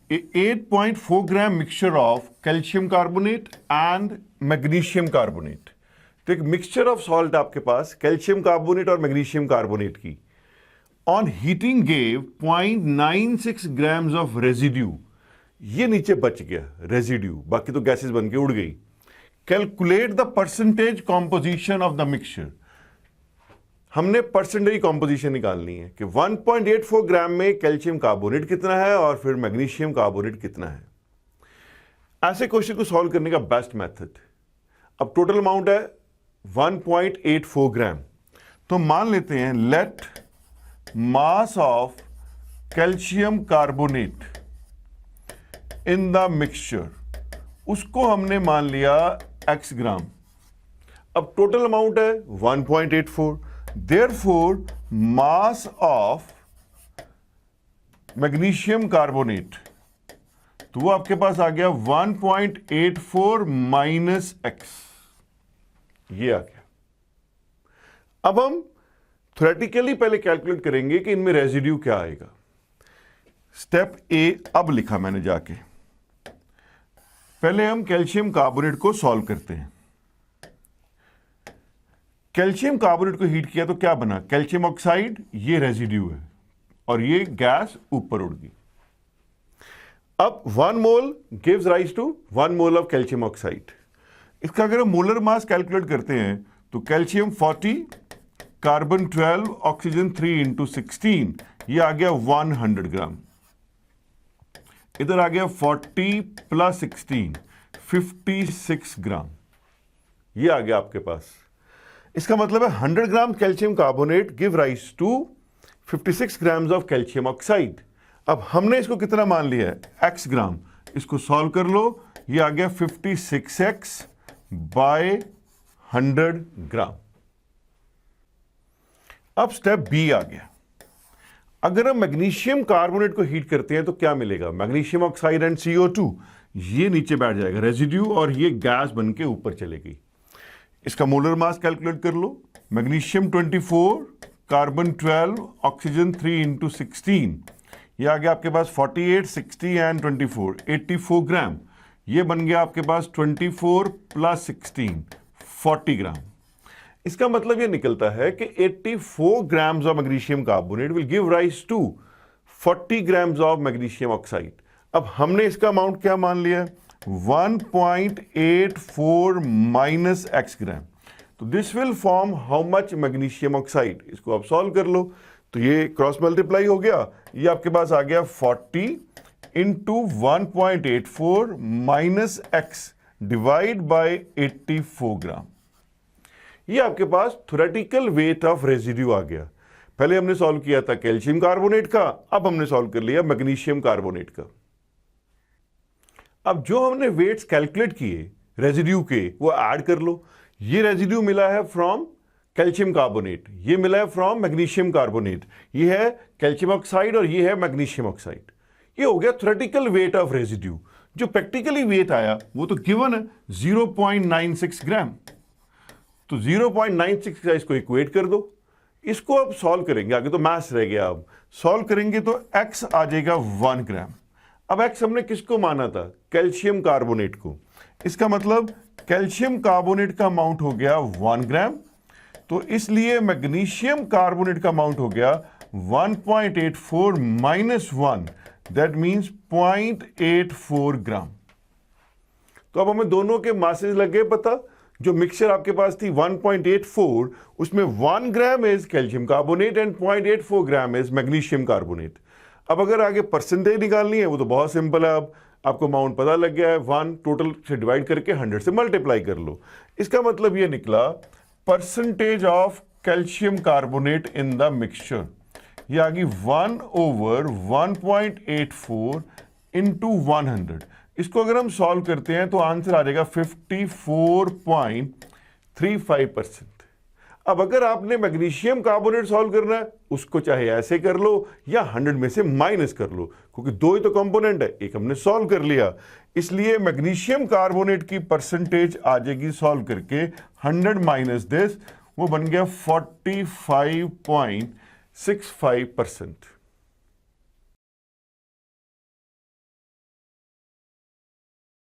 8.4 gram mixture of calcium carbonate and magnesium carbonate. तो एक mixture of salt आपके पास calcium carbonate और magnesium carbonate की on heating gave 0.96 grams of residue. ये नीचे बच गया रेजिड्यू, बाकी तो गैसेस बन के उड़ गई। Calculate the percentage composition of the mixture. हमने परसेंटेज कॉम्पोजिशन निकालनी है कि 1.84 ग्राम में कैल्शियम कार्बोनेट कितना है और फिर मैग्नीशियम कार्बोनेट कितना है। ऐसे क्वेश्चन को सॉल्व करने का बेस्ट मेथड, अब टोटल अमाउंट है 1.84 ग्राम, तो मान लेते हैं let mass of calcium carbonate in the mixture, उसको हमने मान लिया x ग्राम। अब टोटल अमाउंट है 1.84, therefore mass of magnesium carbonate, तो वो आपके पास आ गया 1.84 माइनस x, ये आ गया। अब हम थ्योरेटिकली पहले कैलकुलेट करेंगे कि इनमें रेजिड्यू क्या आएगा। स्टेप ए अब लिखा मैंने जाके, पहले हम कैल्शियम कार्बोनेट को सॉल्व करते हैं। कैल्शियम कार्बोनेट को हीट किया तो क्या बना, कैल्शियम ऑक्साइड, ये रेजिड्यू है और ये गैस ऊपर उड़ गई। अब 1 mole gives rise to 1 mole of calcium oxide. इसका अगर हम मोलर मास कैलकुलेट करते हैं तो कैल्शियम 40, कार्बन 12, ऑक्सीजन 3 इंटू 16, ये आ गया 100 ग्राम। इधर आ गया 40 प्लस 16, 56 ग्राम, ये आ गया आपके पास। इसका मतलब है 100 gram calcium carbonate give rise to 56 grams of calcium oxide. अब हमने इसको कितना मान लिया है, x ग्राम। इसको सॉल्व कर लो, ये आ गया 56x बाय 100 ग्राम। अब स्टेप बी आ गया, अगर हम मैग्नीशियम कार्बोनेट को हीट करते हैं तो क्या मिलेगा, मैग्नीशियम ऑक्साइड एंड CO2, ये नीचे बैठ जाएगा रेजिड्यू और ये गैस बन के ऊपर चलेगी। इसका मोलर मास कैलकुलेट कर लो, मैग्नीशियम 24, कार्बन 12, ऑक्सीजन 3 इंटू 16, ये आ गया आपके पास 48, 60 एंड 24, 84 ग्राम। ये बन गया आपके पास 24 प्लस 16, 40 ग्राम। इसका मतलब ये निकलता है कि 84 grams of magnesium carbonate will give rise to 40 grams of magnesium oxide. अब हमने इसका अमाउंट क्या मान लिया, 1.84 माइनस x ग्राम। तो this will form how much magnesium oxide. इसको आप सॉल्व कर लो तो ये क्रॉस मल्टीप्लाई हो गया, ये आपके पास आ गया 40 into 1.84 minus x divide by 84 ग्राम। ये आपके पास थ्योरेटिकल वेट ऑफ रेजिड्यू आ गया। पहले हमने सॉल्व किया था कैल्शियम कार्बोनेट का, अब हमने सॉल्व कर लिया मैग्नीशियम कार्बोनेट का। अब जो हमने वेट्स कैलकुलेट किए रेजिड्यू के, वो ऐड कर लो। ये रेजिड्यू मिला है फ्रॉम कैल्शियम कार्बोनेट, ये मिला है फ्रॉम मैग्नीशियम कार्बोनेट, ये है कैल्शियम ऑक्साइड और ये है मैग्नीशियम ऑक्साइड। ये हो गया थ्योरेटिकल वेट ऑफ रेजिड्यू। जो प्रैक्टिकली वेट आया वो तो गिवन है 0.96 ग्राम। तो 0.96 का इसको इक्वेट कर दो, इसको अब सॉल्व करेंगे, आगे तो मैथ्स रह गया। अब सॉल्व करेंगे तो x आ जाएगा 1 ग्राम। अब x हमने किसको माना था, कैल्शियम कार्बोनेट को। इसका मतलब कैल्शियम कार्बोनेट का अमाउंट हो गया 1 ग्राम, तो इसलिए मैग्नीशियम कार्बोनेट का अमाउंट हो गया 1.84 माइनस 1, दैट मीन्स 0.84 ग्राम। तो अब हमें दोनों के मासेस लग गए पता। जो मिक्सचर आपके पास थी 1.84, उसमें 1 gram is calcium carbonate and 0.84 gram is magnesium carbonate. अब अगर आगे परसेंटेज निकालनी है वो तो बहुत सिंपल है। अब आपको अमाउंट पता लग गया है, 1 टोटल से डिवाइड करके 100 से मल्टीप्लाई कर लो। इसका मतलब ये निकला percentage of calcium carbonate in the mixture, ये आ गई 1/1.84 इंटू 100। इसको अगर हम सॉल्व करते हैं तो आंसर आ जाएगा 54.35%। अब अगर आपने मैग्नीशियम कार्बोनेट सॉल्व करना है, उसको चाहे ऐसे कर लो या 100 में से माइनस कर लो, क्योंकि दो ही तो कंपोनेंट है, एक हमने सॉल्व कर लिया। इसलिए मैग्नीशियम कार्बोनेट की परसेंटेज आ जाएगी सॉल्व करके 100 माइनस दिस, वो बन गया 45.65%।